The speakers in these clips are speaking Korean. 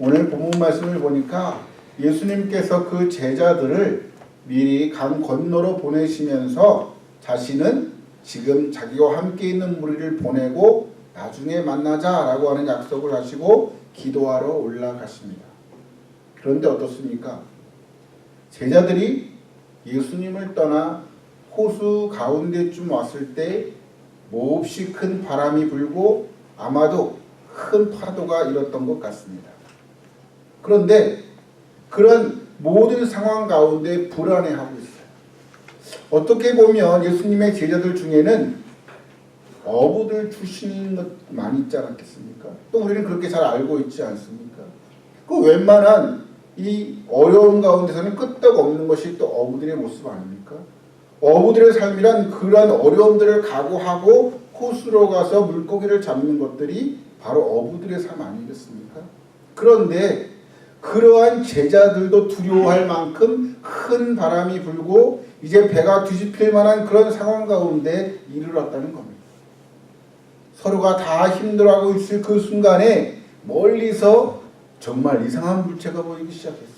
오늘 본문 말씀을 보니까 예수님께서 그 제자들을 미리 강 건너로 보내시면서 자신은 지금 자기와 함께 있는 무리를 보내고 나중에 만나자라고 하는 약속을 하시고 기도하러 올라가십니다. 그런데 어떻습니까? 제자들이 예수님을 떠나 호수 가운데쯤 왔을 때 몹시 큰 바람이 불고 아마도 큰 파도가 일었던 것 같습니다. 그런데 그런 모든 상황 가운데 불안해하고 있어요. 어떻게 보면 예수님의 제자들 중에는 어부들 출신인 것 많이 있지 않았겠습니까? 또 우리는 그렇게 잘 알고 있지 않습니까? 그 웬만한 이 어려운 가운데서는 끄떡없는 것이 또 어부들의 모습 아닙니까? 어부들의 삶이란 그러한 어려움들을 각오하고 호수로 가서 물고기를 잡는 것들이 바로 어부들의 삶 아니겠습니까? 그런데 그러한 제자들도 두려워할 만큼 큰 바람이 불고 이제 배가 뒤집힐 만한 그런 상황 가운데 이르렀다는 겁니다. 서로가 다 힘들어하고 있을 그 순간에 멀리서 정말 이상한 물체가 보이기 시작했어요.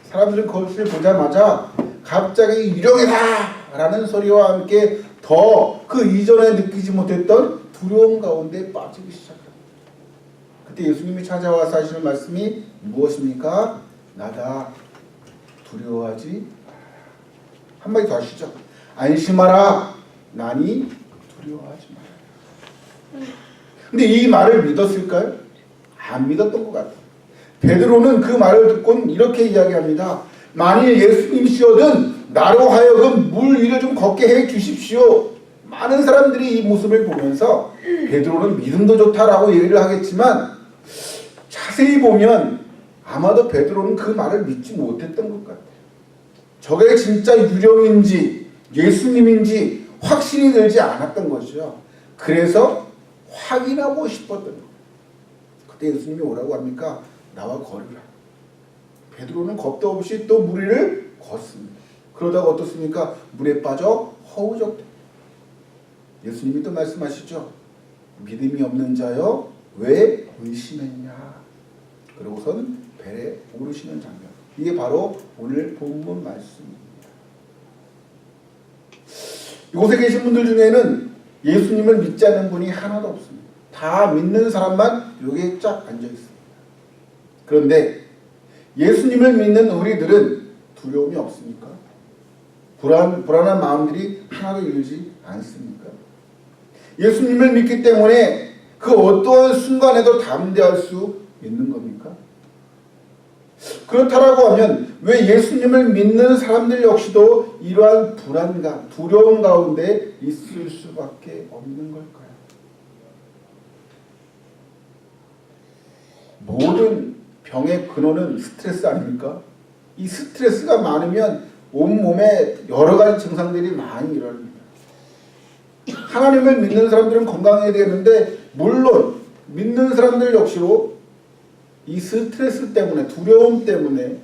사람들은 그것을 보자마자 갑자기 유령이다! 라는 소리와 함께 더 그 이전에 느끼지 못했던 두려움 가운데 빠지기 시작합니다. 그때 예수님이 찾아와서 하시는 말씀이 무엇입니까? 나다. 두려워하지 마라. 한마디 더 하시죠. 안심하라. 나니 두려워하지 마라. 근데 이 말을 믿었을까요? 안 믿었던 것 같아요. 베드로는 그 말을 듣고는 이렇게 이야기합니다. 만일 예수님이시거든 나로 하여금 물 위를 좀 걷게 해 주십시오. 많은 사람들이 이 모습을 보면서 베드로는 믿음도 좋다라고 얘기를 하겠지만 자세히 보면 아마도 베드로는 그 말을 믿지 못했던 것 같아요. 저게 진짜 유령인지 예수님인지 확신이 들지 않았던 것이죠. 그래서 확인하고 싶었던 거예요. 그때 예수님이 오라고 합니까? 나와 걸으라. 베드로는 겁도 없이 또 물 위를 걷습니다. 그러다가 어떻습니까? 물에 빠져 허우적대. 예수님이 또 말씀하시죠. 믿음이 없는 자여 왜 의심했냐. 그러고선 배에 오르시는 장면. 이게 바로 오늘 본문 말씀입니다. 이곳에 계신 분들 중에는 예수님을 믿지 않는 분이 하나도 없습니다. 다 믿는 사람만 여기에 쫙 앉아 있습니다. 그런데 예수님을 믿는 우리들은 두려움이 없습니까? 불안한 마음들이 하나도 일지 않습니까? 예수님을 믿기 때문에 그 어떠한 순간에도 담대할 수 있는 겁니까? 그렇다라고 하면 왜 예수님을 믿는 사람들 역시도 이러한 불안감, 두려움 가운데 있을 수밖에 없는 걸까요? 모든 병의 근원은 스트레스 아닙니까? 이 스트레스가 많으면 온몸에 여러 가지 증상들이 많이 일어납니다. 하나님을 믿는 사람들은 건강해야 되는데 물론 믿는 사람들 역시도 이 스트레스 때문에 두려움 때문에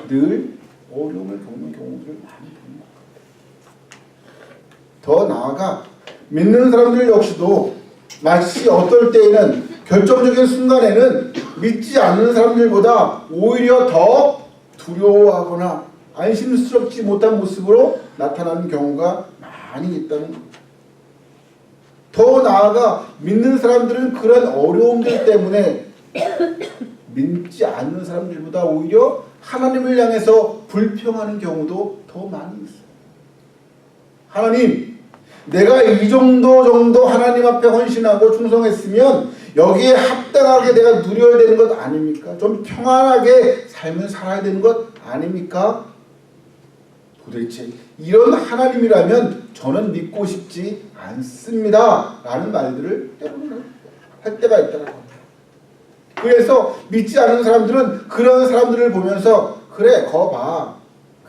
늘 어려움을 겪는 경우들을 많이 보는 것 같아요. 더 나아가 믿는 사람들 역시도 마치 어떨 때에는 결정적인 순간에는 믿지 않는 사람들보다 오히려 더 두려워하거나 안심스럽지 못한 모습으로 나타나는 경우가 많이 있다는 겁니다. 더 나아가 믿는 사람들은 그런 어려움들 때문에 믿지 않는 사람들보다 오히려 하나님을 향해서 불평하는 경우도 더 많이 있어요. 하나님, 내가 이 정도 하나님 앞에 헌신하고 충성했으면 여기에 합당하게 내가 누려야 되는 것 아닙니까? 좀 평안하게 삶을 살아야 되는 것 아닙니까? 도대체 이런 하나님이라면 저는 믿고 싶지 않습니다. 라는 말들을 때로는 할 때가 있다는 겁니다. 그래서 믿지 않는 사람들은 그런 사람들을 보면서 그래 거 봐.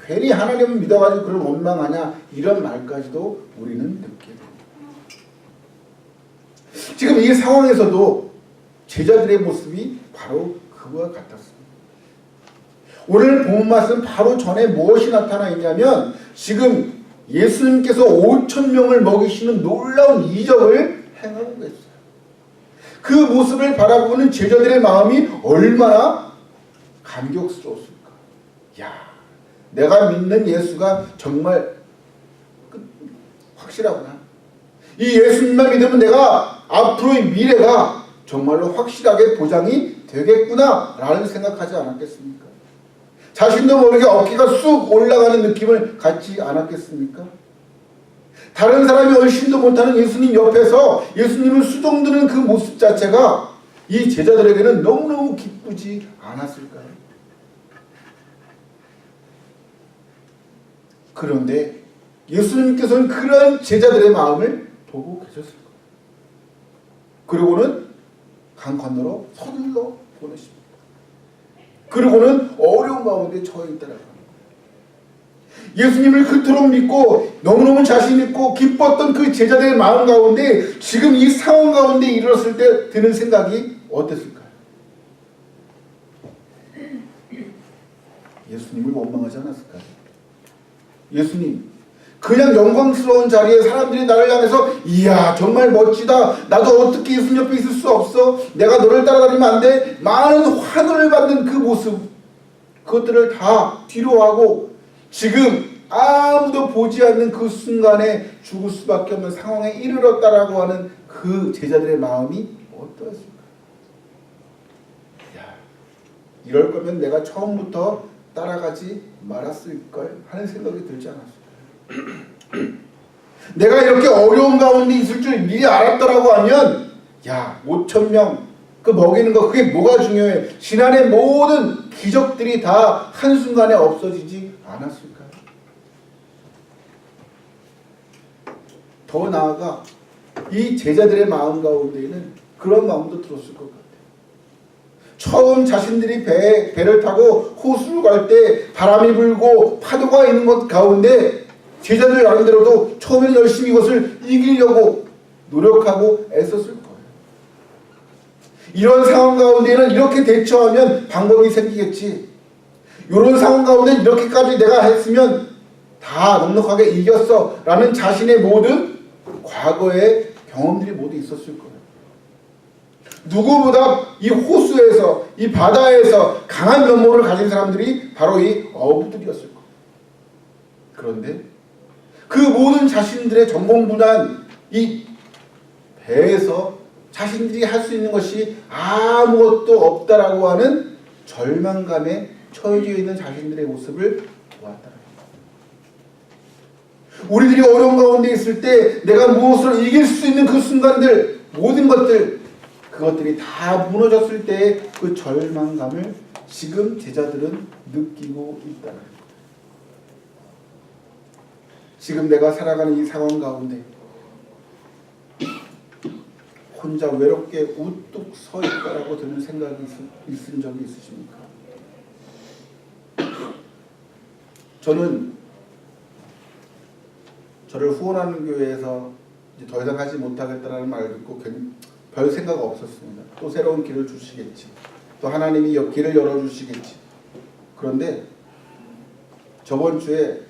괜히 하나님을 믿어가지고 그런 원망하냐 이런 말까지도 우리는 듣게 됩니다. 지금 이 상황에서도 제자들의 모습이 바로 그와 같았습니다. 오늘 본 말씀 바로 전에 무엇이 나타나 있냐면 지금 예수님께서 5,000명을 먹이시는 놀라운 이적을 행하고 계세요. 그 모습을 바라보는 제자들의 마음이 얼마나 감격스러웠을까? 야, 내가 믿는 예수가 정말 확실하구나. 이 예수님만 믿으면 내가 앞으로의 미래가 정말로 확실하게 보장이 되겠구나 라는 생각하지 않았겠습니까? 자신도 모르게 어깨가 쑥 올라가는 느낌을 갖지 않았겠습니까? 다른 사람이 얼씬도 못하는 예수님 옆에서 예수님을 수동드는 그 모습 자체가 이 제자들에게는 너무너무 기쁘지 않았을까요? 그런데 예수님께서는 그러한 제자들의 마음을 보고 계셨을 거예요. 그리고는 강 건너로 서둘러 보내십니다. 그리고는 어려운 가운데 처해 있더라고요. 예수님을 그토록 믿고 너무너무 자신 있고 기뻤던 그 제자들의 마음 가운데 지금 이 상황 가운데 이르렀을 때 드는 생각이 어땠을까요? 예수님을 원망하지 않았을까요? 예수님, 그냥 영광스러운 자리에 사람들이 나를 향해서 이야 정말 멋지다, 나도 어떻게 예수님 옆에 있을 수 없어, 내가 너를 따라다니면 안 돼, 많은 환호를 받는 그 모습, 그것들을 다 뒤로하고 지금 아무도 보지 않는 그 순간에 죽을 수밖에 없는 상황에 이르렀다라고 하는 그 제자들의 마음이 어떠했을까? 야, 이럴 거면 내가 처음부터 따라가지 말았을걸 하는 생각이 들지 않았을까요? 내가 이렇게 어려운 가운데 있을 줄 미리 알았더라고 하면 야 5,000명 그 먹이는 거 그게 뭐가 중요해? 지난해 모든 기적들이 다 한순간에 없어지지 않았을까요? 더 나아가 이 제자들의 마음 가운데에는 그런 마음도 들었을 것 같아요. 처음 자신들이 배를 타고 호수로 갈 때 바람이 불고 파도가 있는 것 가운데 제자들 나름대로도 처음에는 열심히 이것을 이기려고 노력하고 애썼을 거예요. 이런 상황 가운데는 이렇게 대처하면 방법이 생기겠지. 이런 상황 가운데 이렇게까지 내가 했으면 다 넉넉하게 이겼어 라는 자신의 모든 과거의 경험들이 모두 있었을 거예요. 누구보다 이 호수에서 이 바다에서 강한 면모를 가진 사람들이 바로 이 어부들이었을 거예요. 그런데 그 모든 자신들의 전공분한 이 배에서 자신들이 할 수 있는 것이 아무것도 없다라고 하는 절망감에 처해져 있는 자신들의 모습을 보았다. 우리들이 어려운 가운데 있을 때 내가 무엇으로 이길 수 있는 그 순간들, 모든 것들, 그것들이 다 무너졌을 때의 그 절망감을 지금 제자들은 느끼고 있다는 거예요. 지금 내가 살아가는 이 상황 가운데 혼자 외롭게 우뚝 서 있다라고 드는 생각이 있은 적이 있으십니까? 저는 저를 후원하는 교회에서 이제 더 이상 하지 못하겠다라는 말을 듣고 별 생각 없었습니다. 또 새로운 길을 주시겠지. 또 하나님이 길을 열어주시겠지. 그런데 저번 주에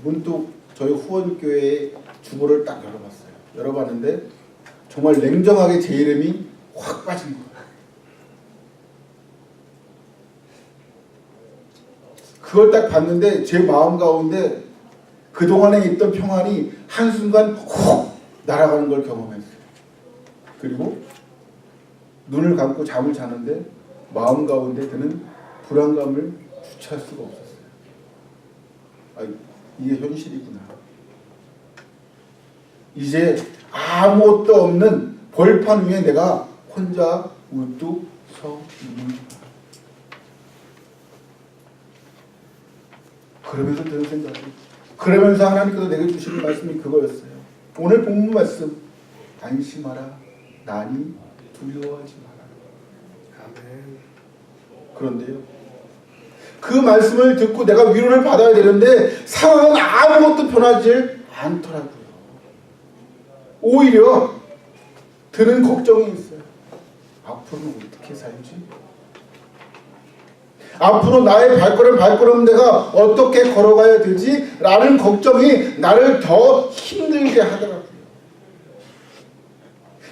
문득 저희 후원교회의 주보를 딱 열어봤어요. 열어봤는데 정말 냉정하게 제 이름이 확 빠진 거예요. 그걸 딱 봤는데 제 마음 가운데 그동안에 있던 평안이 한순간 훅 날아가는 걸 경험했어요. 그리고 눈을 감고 잠을 자는데 마음 가운데 드는 불안감을 주체할 수가 없었어요. 아, 이게 현실이구나. 이제 아무것도 없는 벌판 위에 내가 혼자 우뚝 서 있는 거야. 그러면서 드는 생각이, 그러면서 하나님께서 내게 주시는 말씀이 그거였어요. 오늘 본문 말씀, 안심하라, 나니 두려워하지 마라. 아멘. 그런데요, 그 말씀을 듣고 내가 위로를 받아야 되는데 상황은 아무것도 변하지 않더라고요. 오히려 드는 걱정이 있어요. 앞으로는 어떻게 살지? 앞으로 나의 발걸음 내가 어떻게 걸어가야 되지? 라는 걱정이 나를 더 힘들게 하더라고요.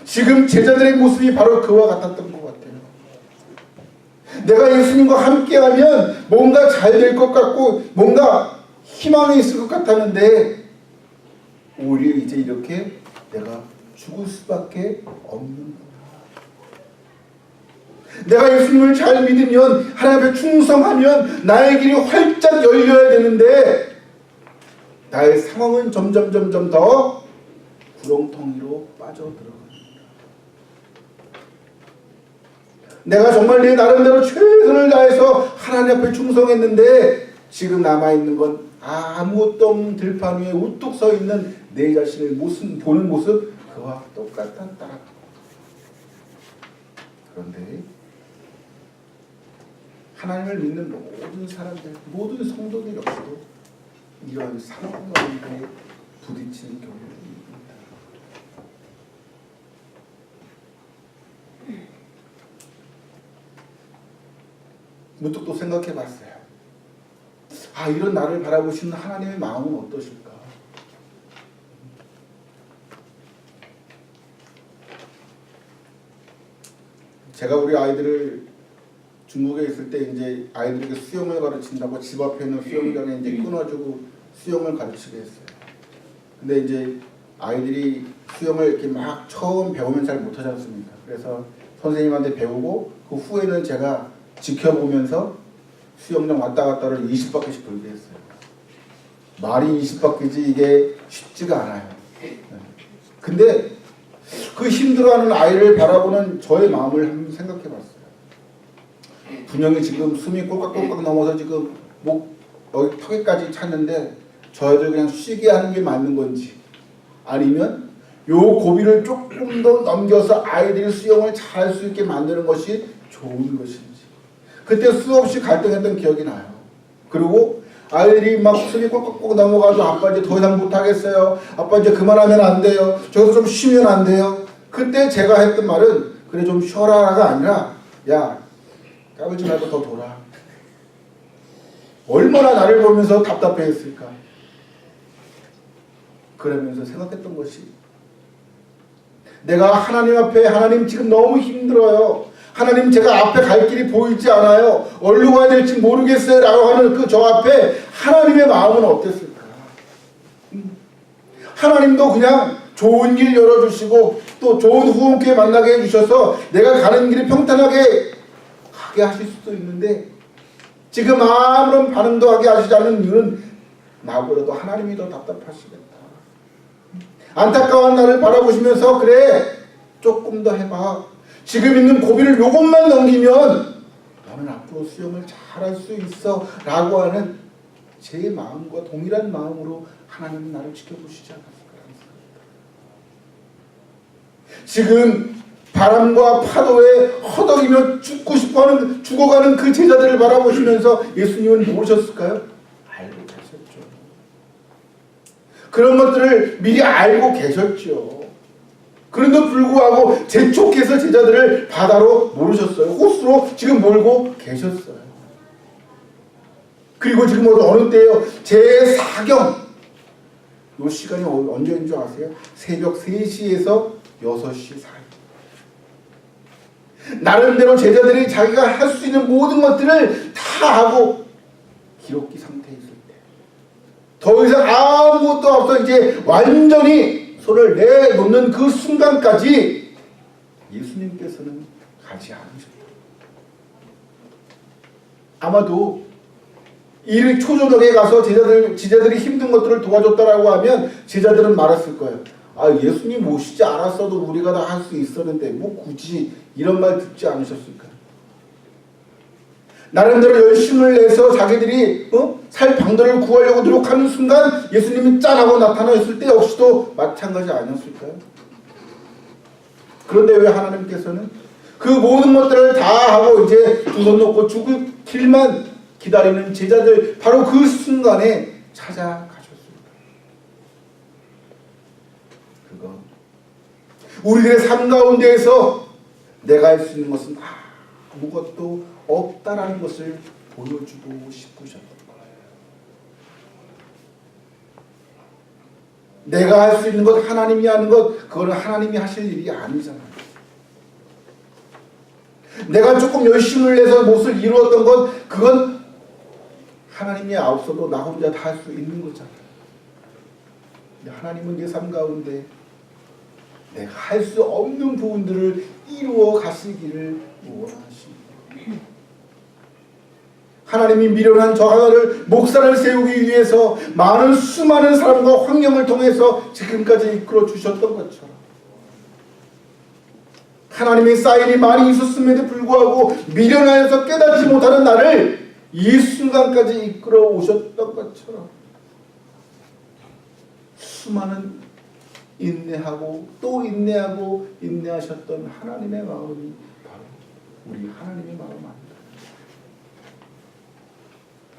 지금 제자들의 모습이 바로 그와 같았던 것 같아요. 내가 예수님과 함께하면 뭔가 잘 될 것 같고 뭔가 희망이 있을 것 같았는데 오히려 이제 이렇게 내가 죽을 수밖에 없는 거야. 내가 예수님을 잘 믿으면 하나님 앞에 충성하면 나의 길이 활짝 열려야 되는데 나의 상황은 점점 더 구렁텅이로 빠져들어갑니다. 내가 정말 내 나름대로 최선을 다해서 하나님 앞에 충성했는데 지금 남아있는 건 아무것도 없는 들판 위에 우뚝 서 있는 내 자신을 보는 모습 그와 똑같았다. 그런데 하나님을 믿는 모든 사람들, 모든 성도들 역시도 이러한 상황 가운데 부딪히는 경우가 있습니다. 문득 또 생각해 봤어요. 이런 나를 바라보시는 하나님의 마음은 어떠실까? 제가 우리 아이들을 중국에 있을 때 이제 아이들에게 수영을 가르친다고 집 앞에 있는 수영장에 이제 끊어주고 수영을 가르치게 했어요. 근데 이제 아이들이 수영을 이렇게 막 처음 배우면 잘 못하지 않습니까? 그래서 선생님한테 배우고 그 후에는 제가 지켜보면서 수영장 왔다 갔다를 20바퀴씩 돌게 했어요. 말이 20바퀴지 이게 쉽지가 않아요. 근데 그 힘들어하는 아이를 바라보는 저의 마음을 한번 생각해 봤어요. 분명히 지금 숨이 꼴깍꼴깍 넘어서 지금 목 여기 턱에까지 찼는데 저희들 그냥 쉬게 하는 게 맞는 건지 아니면 요 고비를 조금 더 넘겨서 아이들이 수영을 잘할 수 있게 만드는 것이 좋은 것인지 그때 수없이 갈등했던 기억이 나요. 그리고 아이들이 막 숨이 꼴깍꼴깍 넘어가서 아빠 이제 더 이상 못하겠어요. 아빠 이제 그만하면 안 돼요. 저기서 좀 쉬면 안 돼요. 그때 제가 했던 말은 그래 좀 쉬어라가 아니라 야 까불지 말고 더 돌아. 얼마나 나를 보면서 답답해했을까. 그러면서 생각했던 것이 내가 하나님 앞에 하나님 지금 너무 힘들어요. 하나님 제가 앞에 갈 길이 보이지 않아요. 어디로 가야 될지 모르겠어요 라고 하는 그 저 앞에 하나님의 마음은 어땠을까. 하나님도 그냥 좋은 길 열어주시고 또 좋은 후원께 만나게 해주셔서 내가 가는 길이 평탄하게 가게 하실 수도 있는데 지금 아무런 반응도 하게 하시지 않는 이유는 나보다도 하나님이 더 답답하시겠다. 안타까운 나를 바라보시면서 그래 조금 더 해봐. 지금 있는 고비를 요것만 넘기면 너는 앞으로 수영을 잘할 수 있어 라고 하는 제 마음과 동일한 마음으로 하나님은 나를 지켜보시지 않았을까라는 생각입니다. 지금 바람과 파도에 허덕이며 죽어가는 그 제자들을 바라보시면서 예수님은 모르셨을까요? 알고 계셨죠. 그런 것들을 미리 알고 계셨죠. 그런데도 불구하고 재촉해서 제자들을 바다로 모르셨어요. 호수로 지금 몰고 계셨어요. 그리고 지금 어느 때예요? 제4경. 이 시간이 언제인 줄 아세요? 새벽 3시에서 6시 사이. 나름대로 제자들이 자기가 할 수 있는 모든 것들을 다 하고 기록기 상태에 있을 때 더 이상 아무것도 없어 이제 완전히 손을 내놓는 그 순간까지 예수님께서는 가지 않으셨다. 아마도 이 초저녁에 가서 제자들이 힘든 것들을 도와줬다라고 하면 제자들은 말했을 거예요. 예수님 오시지 않았어도 우리가 다 할 수 있었는데 뭐 굳이 이런 말 듣지 않으셨을까? 나름대로 열심을 내서 자기들이 살 방도를 구하려고 노력하는 순간 예수님이 짠하고 나타나셨을 때 역시도 마찬가지 아니었을까요? 그런데 왜 하나님께서는 그 모든 것들을 다 하고 이제 두 손 놓고 죽을 길만 기다리는 제자들 바로 그 순간에 찾아가셨습니다. 그건 우리들의 삶 가운데에서 내가 할 수 있는 것은 아무것도 없다라는 것을 보여주고 싶으셨던 거예요. 내가 할 수 있는 것, 하나님이 하는 것, 그거는 하나님이 하실 일이 아니잖아요. 내가 조금 열심을 내서 몫을 이루었던 건 그건 하나님이 없어도 나 혼자 다 할 수 있는 거잖아. 하나님은 내 삶 가운데 내가 할 수 없는 부분들을 이루어 가시기를 원하십니다. 하나님이 미련한 저 하나를 목사를 세우기 위해서 수많은 사람과 환경을 통해서 지금까지 이끌어 주셨던 것처럼 하나님의 사인이 많이 있었음에도 불구하고 미련하여서 깨닫지 못하는 나를 이 순간까지 이끌어 오셨던 것처럼 수많은 인내하고 또 인내하고 인내하셨던 하나님의 마음이 바로 우리 하나님의 마음 아닙니다.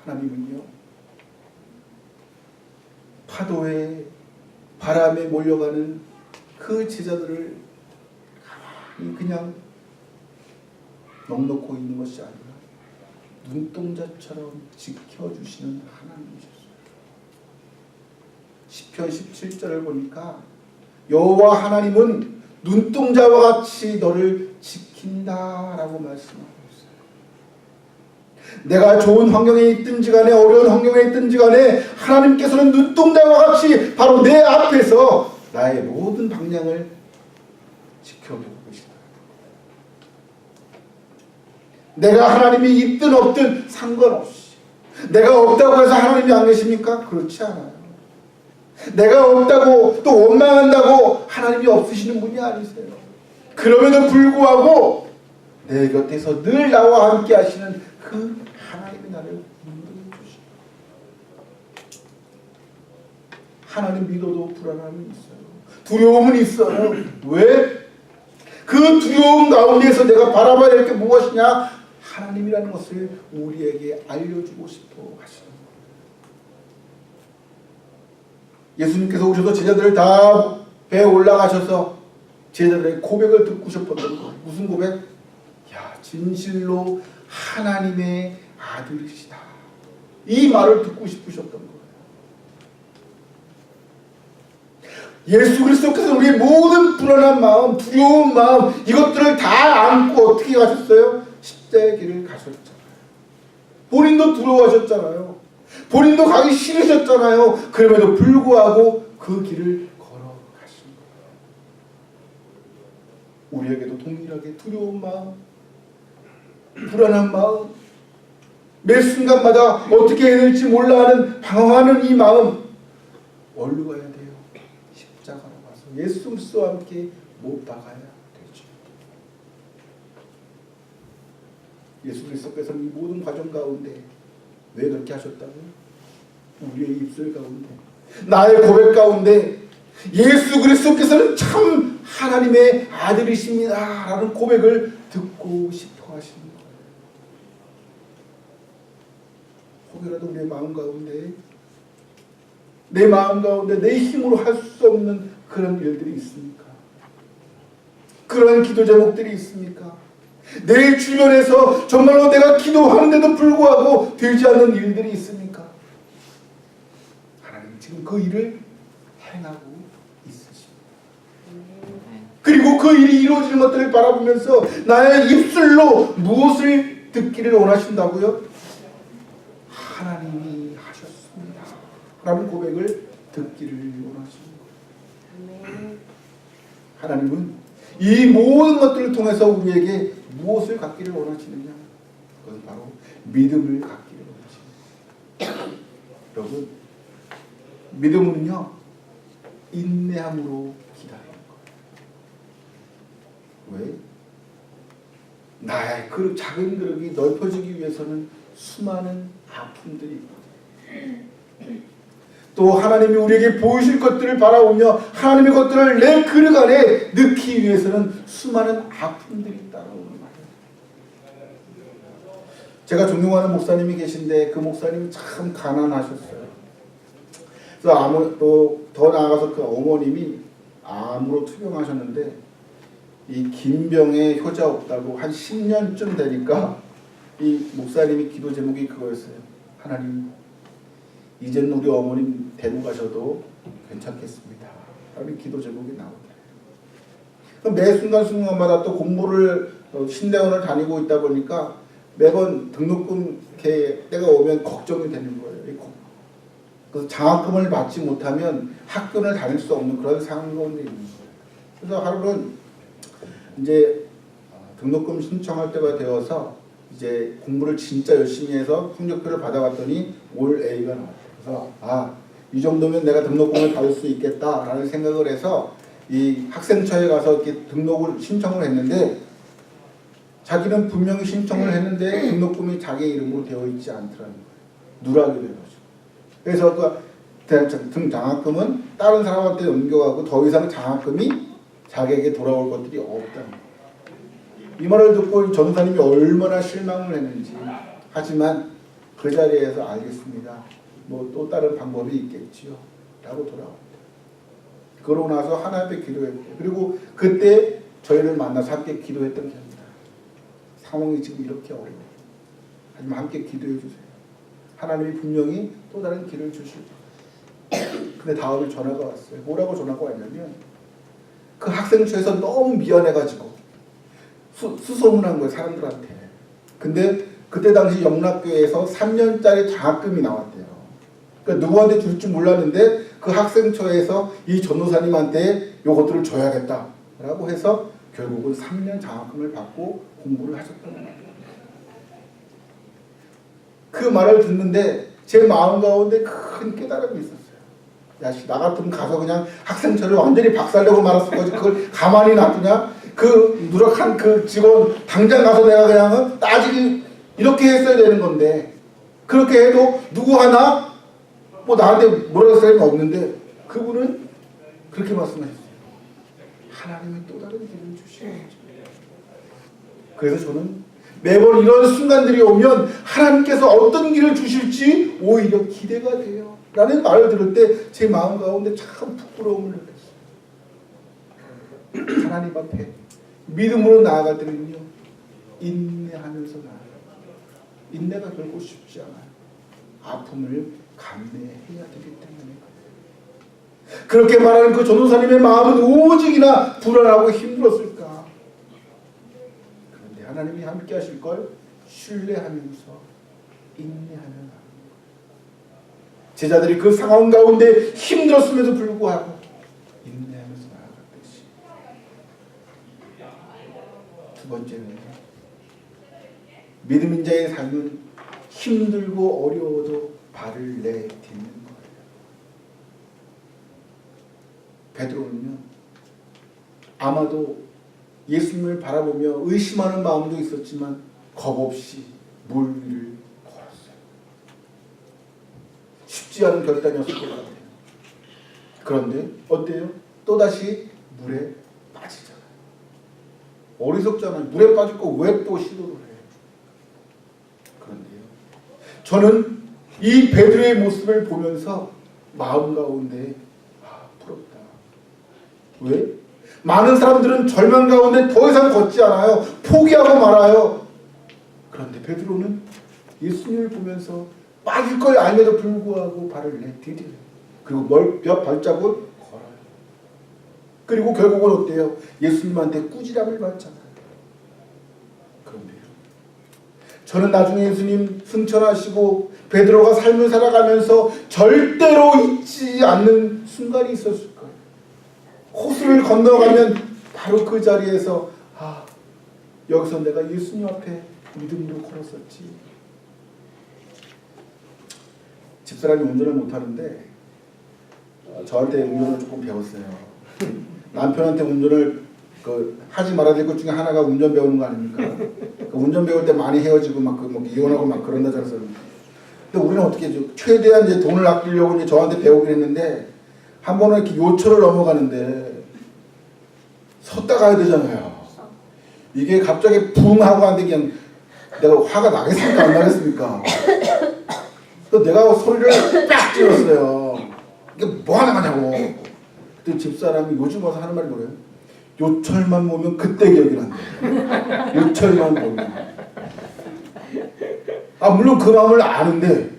하나님은요, 파도에 바람에 몰려가는 그 제자들을 가만히 그냥 넉넉고 있는 것이 아니라 눈동자처럼 지켜주시는 하나님이셨어요. 시편 17절을 보니까 여호와 하나님은 눈동자와 같이 너를 지킨다라고 말씀하고 있어요. 내가 좋은 환경에 있든지 간에 어려운 환경에 있든지 간에 하나님께서는 눈동자와 같이 바로 내 앞에서 나의 모든 방향을 지켜보고 계시다. 내가 하나님이 있든 없든 상관없이 내가 없다고 해서 하나님이 안 계십니까? 그렇지 않아요. 내가 없다고 또 원망한다고 하나님이 없으시는 분이 아니세요. 그럼에도 불구하고 내 곁에서 늘 나와 함께 하시는 그 하나님이 나를 인도해 주시고 하나님 믿어도 불안함이 있어요. 두려움은 있어요. 왜? 그 두려움 가운데에서 내가 바라봐야 할 게 무엇이냐? 하나님이라는 것을 우리에게 알려주고 싶어 하시는 거예요. 예수님께서 오셔서 제자들을 다 배에 올라가셔서 제자들의 고백을 듣고 싶었던 거예요. 무슨 고백? 야, 진실로 하나님의 아들이시다. 이 말을 듣고 싶으셨던 거예요. 예수 그리스도께서 우리의 모든 불안한 마음, 두려운 마음 이것들을 다 안고 어떻게 가셨어요? 십자가의 길을 가셨잖아요. 본인도 두려워하셨잖아요. 본인도 가기 싫으셨잖아요. 그럼에도 불구하고 그 길을 걸어가신 거예요. 우리에게도 동일하게 두려운 마음, 불안한 마음, 매 순간마다 어떻게 해야 될지 몰라 하는 방황하는 이 마음 어디로 가야 돼요? 십자가로 가서 예수 그리스도와 함께 못 박아야 되죠. 예수 그리스도께서는 이 모든 과정 가운데 왜 그렇게 하셨다고요? 우리의 입술 가운데 나의 고백 가운데 예수 그리스도께서는 참 하나님의 아들이십니다 라는 고백을 듣고 싶어 하시는 거예요. 혹여라도 우리의 마음 가운데 내 마음 가운데 내 힘으로 할 수 없는 그런 일들이 있습니까? 그런 기도 제목들이 있습니까? 내 주변에서 정말로 내가 기도하는데도 불구하고 되지 않는 일들이 있습니까? 하나님 지금 그 일을 행하고 있으십니다. 그리고 그 일이 이루어지는 것들을 바라보면서 나의 입술로 무엇을 듣기를 원하신다고요? 하나님이 하셨습니다 라는 고백을 듣기를 원하십니다. 하나님은 이 모든 것들을 통해서 우리에게 무엇을 갖기를 원하시느냐? 그건 바로 믿음을 갖기를 원하십니다. 여러분, 믿음은요 인내함으로 기다리는 거예요. 왜? 나의 그 작은 그릇이 넓혀지기 위해서는 수많은 아픔들이 있거든요. 또 하나님이 우리에게 보이실 것들을 바라보며 하나님의 것들을 내 그릇 안에 넣기 위해서는 수많은 아픔들이 따라오는 거예요. 제가 존경하는 목사님이 계신데 그 목사님이 참 가난하셨어요. 그래서 또 더 나아가서 그 어머님이 암으로 투병하셨는데 이 긴병에 효자 없다고 한 10년쯤 되니까 이 목사님이 기도 제목이 그거였어요. 하나님, 이제는 우리 어머님 데리고 가셔도 괜찮겠습니다 라는 기도 제목이 나오더래요. 매 순간순간마다 또 공부를 신대원을 다니고 있다 보니까 매번 등록금 때가 오면 걱정이 되는 거예요. 그래서 장학금을 받지 못하면 학교를 다닐 수 없는 그런 상황 가운데 있는 거예요. 그래서 하루는 이제 등록금 신청할 때가 되어서 이제 공부를 진짜 열심히 해서 성적표를 받아봤더니 올 A가 나왔어요. 그래서 이 정도면 내가 등록금을 받을 수 있겠다라는 생각을 해서 이 학생처에 가서 이렇게 등록을 신청을 했는데 자기는 분명히 신청을 했는데 등록금이 자기 이름으로 되어 있지 않더라는 거예요. 누락이 된 거죠. 그래서 그 장학금은 다른 사람한테 넘겨가고 더 이상 장학금이 자기에게 돌아올 것들이 없다는 거예요. 이 말을 듣고 전도사님이 얼마나 실망을 했는지. 하지만 그 자리에서 알겠습니다. 뭐 또 다른 방법이 있겠지요. 라고 돌아옵니다. 그러고 나서 하나님 앞에 기도했고 그리고 그때 저희를 만나서 함께 기도했던 기억입니다. 상황이 지금 이렇게 어려워요. 하지만 함께 기도해 주세요. 하나님이 분명히 또 다른 길을 주실 거예요. 근데 다음에 전화가 왔어요. 뭐라고 전화가 왔냐면 그 학생처에서 너무 미안해가지고 수소문한 거예요. 사람들한테. 근데 그때 당시 영락교회에서 3년짜리 장학금이 나왔대요. 그러니까 누구한테 줄 줄 몰랐는데 그 학생처에서 이 전도사님한테 요것들을 줘야겠다라고 해서 결국은 3년 장학금을 받고 공부를 하셨던 거예요. 그 말을 듣는데 제 마음 가운데 큰 깨달음이 있었어요. 야, 나 같으면 가서 그냥 학생처를 완전히 박살내고 말았을 거지. 그걸 가만히 놔두냐? 그 누락한 그 직원 당장 가서 내가 그냥 따지기 이렇게 했어야 되는 건데 그렇게 해도 누구 하나 뭐 나한테 뭐라고 할 사람이 없는데 그분은 그렇게 말씀하셨어요. 하나님이 또 다른 길을 주시겠죠. 그래서 저는 매번 이런 순간들이 오면 하나님께서 어떤 길을 주실지 오히려 기대가 돼요. 라는 말을 들을 때 제 마음 가운데 참 부끄러움을 느꼈어요. 하나님 앞에 믿음으로 나아갈 때는요. 인내하면서 나아가요. 인내가 결코 쉽지 않아요. 아픔을 감내해야 되기 때문에 그렇게 말하는 그 전도사님의 마음은 오직이나 불안하고 힘들었을까. 그런데 하나님이 함께 하실 걸 신뢰하면서 인내하며 제자들이 그 상황 가운데 힘들었음에도 불구하고 인내하면서 나아갔듯이 두 번째는 믿음인 자의 삶은 힘들고 어려워도 발을 내딛는 거예요. 베드로는요. 아마도 예수님을 바라보며 의심하는 마음도 있었지만 겁없이 물 위를 걸었어요. 쉽지 않은 결단이었을 것 같아요. 그런데 어때요? 또다시 물에 빠지잖아요. 어리석잖아요. 물에 빠질 거 왜 또 시도를 해요? 그런데요. 저는 이 베드로의 모습을 보면서 마음 가운데 부럽다. 왜? 많은 사람들은 절망 가운데 더 이상 걷지 않아요. 포기하고 말아요. 그런데 베드로는 예수님을 보면서 빠질 걸 알면도 불구하고 발을 내디뎌요. 그리고 몇 발자국을 걸어요. 그리고 결국은 어때요? 예수님한테 꾸지람을 받잖아요. 그런데요. 저는 나중에 예수님 승천하시고 베드로가 삶을 살아가면서 절대로 잊지 않는 순간이 있었을 거예요. 호수를 건너가면 바로 그 자리에서 여기서 내가 예수님 앞에 믿음으로 걸었었지. 집사람이 운전을 못하는데 저한테 운전을 조금 배웠어요. 남편한테 운전을 하지 말아야 될 것 중에 하나가 운전 배우는 거 아닙니까? 운전 배울 때 많이 헤어지고 막 이혼하고 막 그런다잖아요. 근데 우리는 어떻게 해죠? 최대한 이제 돈을 아끼려고 이제 저한테 배우긴 했는데 한 번은 이렇게 요철을 넘어가는데 섰다 가야 되잖아요. 이게 갑자기 붕 하고 하는데 그냥 내가 화가 나겠습니까? 안 나겠습니까? 그래서 내가 소리를 딱 질렀어요. 이게 뭐 하는 거냐고. 그때 집사람이 요즘 와서 하는 말이 뭐래요? 요철만 보면 그때 기억이 난대. 요철만 보면. 물론 그 마음을 아는데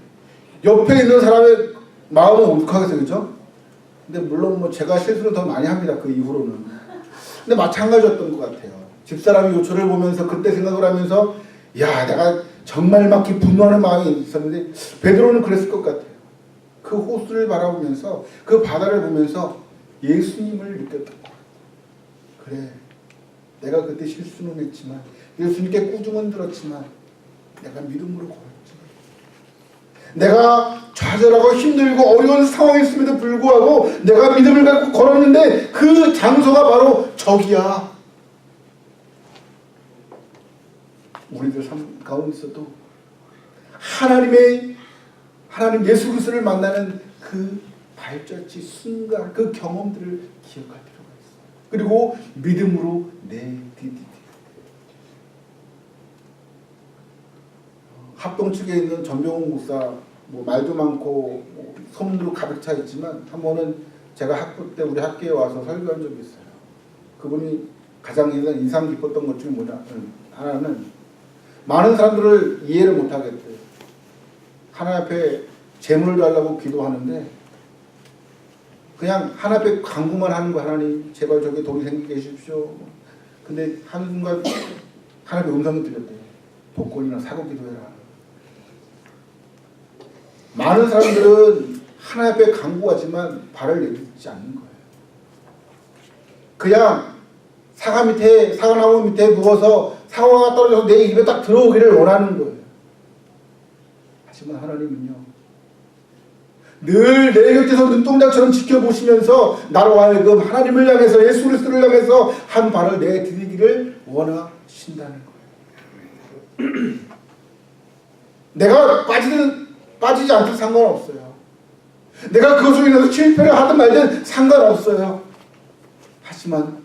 옆에 있는 사람의 마음은 어떡하겠어요, 그죠? 근데 물론 뭐 제가 실수를 더 많이 합니다. 그 이후로는. 근데 마찬가지였던 것 같아요. 집사람이 요초를 보면서 그때 생각을 하면서 야, 내가 정말 막 분노하는 마음이 있었는데 베드로는 그랬을 것 같아요. 그 호수를 바라보면서 그 바다를 보면서 예수님을 느꼈던 거예요. 그래, 내가 그때 실수는 했지만 예수님께 꾸중은 들었지만 내가 믿음으로 걸었지. 내가 좌절하고 힘들고 어려운 상황이었음에도 불구하고 내가 믿음을 갖고 걸었는데 그 장소가 바로 저기야. 우리들 삶 가운데서도 하나님 예수 그리스도를 만나는 그 발자취 순간 그 경험들을 기억할 필요가 있어요. 그리고 믿음으로 내디디디. 합동 측에 있는 전병훈 목사 말도 많고 소문으로 가득 차 있지만 한 번은 제가 학부 때 우리 학교에 와서 설교한 적이 있어요. 그분이 가장 인상 깊었던 것 중에 하나는 많은 사람들을 이해를 못하겠대요. 하나님 앞에 재물을 달라고 기도하는데 그냥 하나님 앞에 간구만 하는 거. 하나님 제발 저게 돈이 생기게 해주십시오. 근데 한순간 하나님의 음성이 들렸대요. 복권이나 사고 기도해라. 많은 사람들은 하나님 앞에 간구하지만 발을 내딛지 않는 거예요. 그냥 사과나무 밑에 누워서 사과가 떨어져서 내 입에 딱 들어오기를 원하는 거예요. 하지만 하나님은요, 늘 내 곁에서 눈동자처럼 지켜보시면서 나로 하여금 하나님을 향해서 예수 그리스도를 향해서 한 발을 내디디기를 원하신다는 거예요. 내가 빠지지 않든 상관없어요. 내가 그것으로 인해서 실패를 하든 말든 상관없어요. 하지만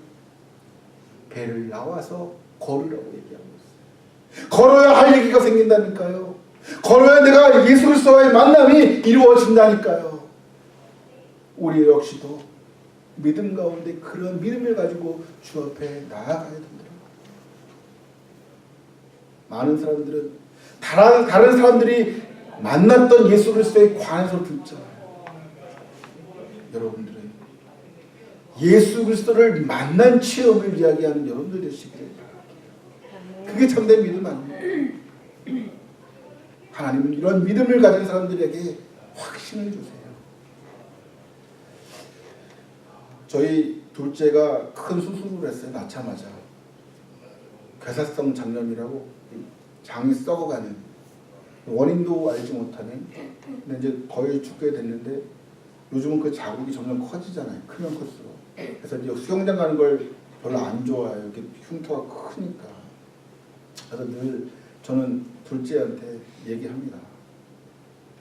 배를 나와서 걸으라고 얘기하고 있어요. 걸어야 할 얘기가 생긴다니까요. 걸어야 내가 예수 그리스도와의 만남이 이루어진다니까요. 우리 역시도 믿음 가운데 그런 믿음을 가지고 주 앞에 나아가야 된다. 많은 사람들은 다른 사람들이 만났던 예수 그리스도에 관해서 듣잖아요. 여러분들은 예수 그리스도를 만난 체험을 이야기하는 여러분들 되시기를 바랍니다. 그게 참된 믿음 아닙니까? 하나님은 이런 믿음을 가진 사람들에게 확신을 주세요. 저희 둘째가 큰 수술을 했어요. 낳자마자. 괴사성 장염이라고 장이 썩어가는, 원인도 알지 못하는. 근데 이제 거의 죽게 됐는데 요즘은 그 자국이 점점 커지잖아요. 크면 클수록. 그래서 이제 수영장 가는 걸 별로 안 좋아해요. 이렇게 흉터가 크니까. 그래서 늘 저는 둘째한테 얘기합니다.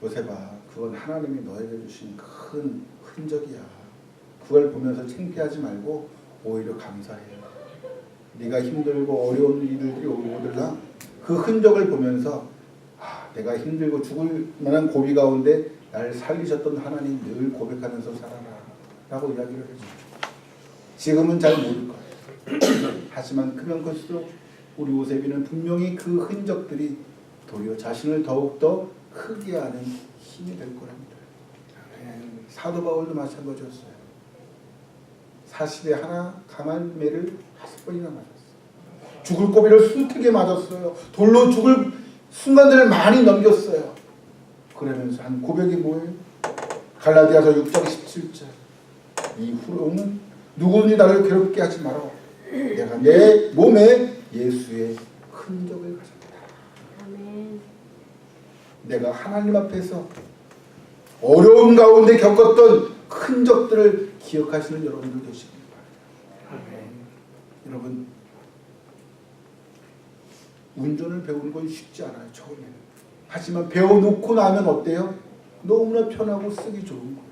요셉아, 그건 하나님이 너에게 주신 큰 흔적이야. 그걸 보면서 창피하지 말고 오히려 감사해. 네가 힘들고 어려운 일들이 오더라. 그 흔적을 보면서 내가 힘들고 죽을 만한 고비 가운데 나를 살리셨던 하나님 늘 고백하면서 살아라 라고 이야기를 해줍니다. 지금은 잘 모를 거예요. 하지만 크면 클수록 우리 요셉이는 분명히 그 흔적들이 도리어 자신을 더욱더 크게 하는 힘이 될 거랍니다. 사도 바울도 마찬가지였어요. 40에 하나 강한 매를 5번이나 맞았어요. 죽을 고비를 수특게 맞았어요. 돌로 죽을 순간들을 많이 넘겼어요. 그러면서 한 고백이 뭐예요? 갈라디아서 6장 17절. 이후로는 누구든지 나를 괴롭게 하지 마라. 내가 내 몸에 예수의 흔적을 가졌다. 아멘. 내가 하나님 앞에서 어려운 가운데 겪었던 흔적들을 기억하시는 여러분들 계십니다. 아멘. 여러분, 운전을 배우는 건 쉽지 않아요. 처음에는. 하지만 배워놓고 나면 어때요? 너무나 편하고 쓰기 좋은 거예요.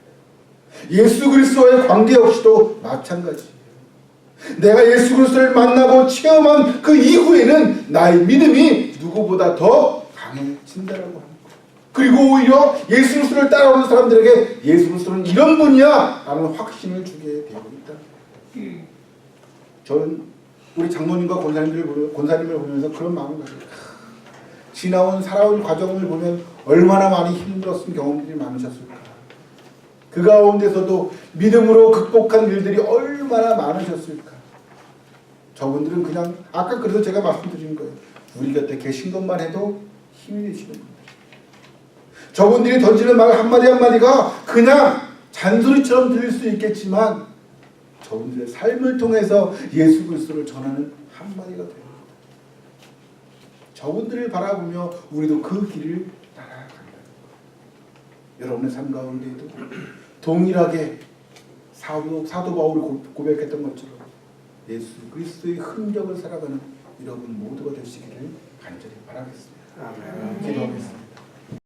예수 그리스도와의 관계 역시도 마찬가지예요. 내가 예수 그리스도를 만나고 체험한 그 이후에는 나의 믿음이 누구보다 더 강해진다라고 합니다. 그리고 오히려 예수 그리스도를 따라오는 사람들에게 예수 그리스도는 이런 분이야 라는 확신을 주게 되었습니다. 저는 우리 장로님과 권사님을 보면서 그런 마음을 가져요. 살아온 과정을 보면 얼마나 많이 힘들었던 경험들이 많으셨을까. 그 가운데서도 믿음으로 극복한 일들이 얼마나 많으셨을까. 저분들은 그냥 아까 그래서 제가 말씀드린 거예요. 우리 곁에 계신 것만 해도 힘이 되시는 분들. 저분들이 던지는 말 한마디 한마디가 그냥 잔소리처럼 들릴 수 있겠지만 저분들의 삶을 통해서 예수 그리스도를 전하는 한마디가 됩니다. 저분들을 바라보며 우리도 그 길을 따라간다. 여러분의 삶 가운데에도 동일하게 사도 바울이 고백했던 것처럼 예수 그리스도의 흔적을 살아가는 여러분 모두가 되시기를 간절히 바라겠습니다. 기도하겠습니다.